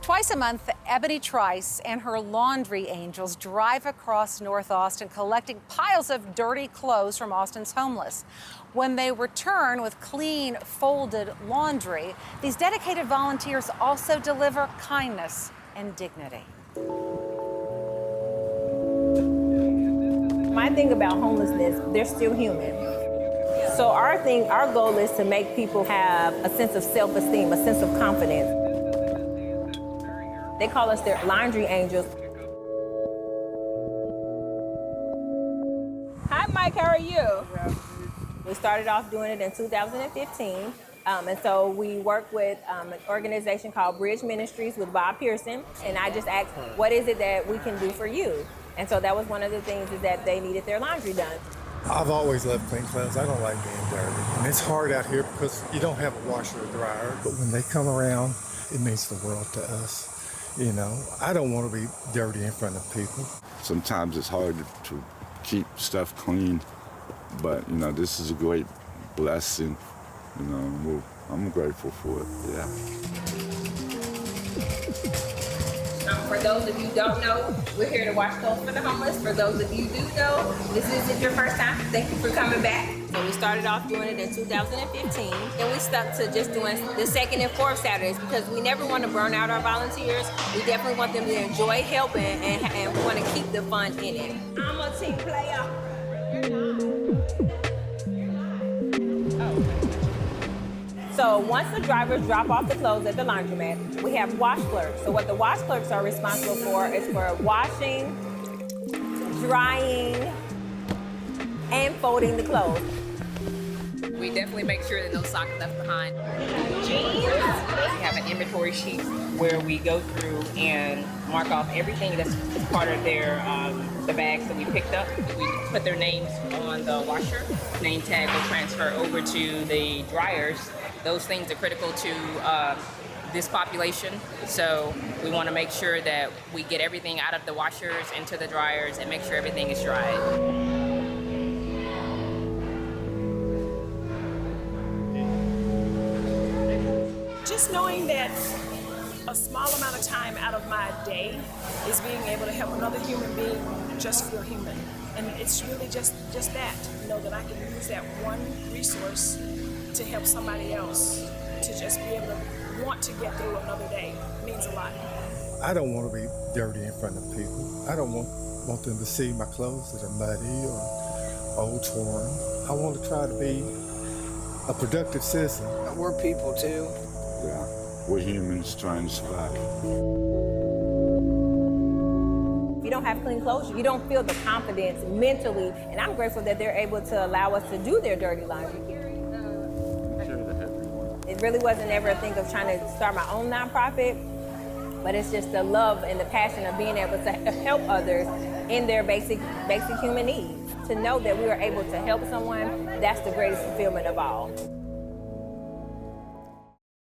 Twice a month, Ebonie Trice and her laundry angels drive across North Austin collecting piles of dirty clothes from Austin's homeless. When they return with clean, folded laundry, these dedicated volunteers also deliver kindness and dignity. My thing about homelessness, they're still human. So our goal is to make people have a sense of self-esteem, a sense of confidence. They call us their laundry angels. Hi, Mike, how are you? We started off doing it in 2015. And so we work with an organization called Bridge Ministries with Bob Pearson. And I just asked, what is it that we can do for you? And so that was one of the things, is that they needed their laundry done. I've always loved clean clothes. I don't like being dirty. And it's hard out here because you don't have a washer or dryer. But when they come around, it means the world to us. You know, I don't want to be dirty in front of people. Sometimes it's hard to keep stuff clean, but, you know, this is a great blessing. You know, I'm grateful for it, yeah. For those of you who don't know, we're here to wash clothes for the homeless. For those of you who do know, this isn't your first time. Thank you for coming back. So we started off doing it in 2015, and we stuck to just doing the second and fourth Saturdays because we never want to burn out our volunteers. We definitely want them to enjoy helping, and we want to keep the fun in it. I'm a team player. So once the drivers drop off the clothes at the laundromat, we have wash clerks. So what the wash clerks are responsible for is for washing, drying, and folding the clothes. We definitely make sure that no socks left behind. We have an inventory sheet where we go through and mark off everything that's part of their the bags that we picked up. We put their names on the washer. Name tag will transfer over to the dryers. Those things are critical to this population, so we want to make sure that we get everything out of the washers into the dryers and make sure everything is dried. Just knowing that a small amount of time out of my day is being able to help another human being just feel human. And it's really just that, you know, that I can use that one resource to help somebody else to just be able to want to get through another day. It means a lot. I don't want to be dirty in front of people. I don't want them to see my clothes that are muddy or old torn. I want to try to be a productive citizen. We're people too. Yeah, we're humans trying to survive. If you don't have clean clothes, you don't feel the confidence mentally, and I'm grateful that they're able to allow us to do their dirty laundry. It really wasn't ever a thing of trying to start my own nonprofit, but it's just the love and the passion of being able to help others in their basic human needs. To know that we were able to help someone, that's the greatest fulfillment of all.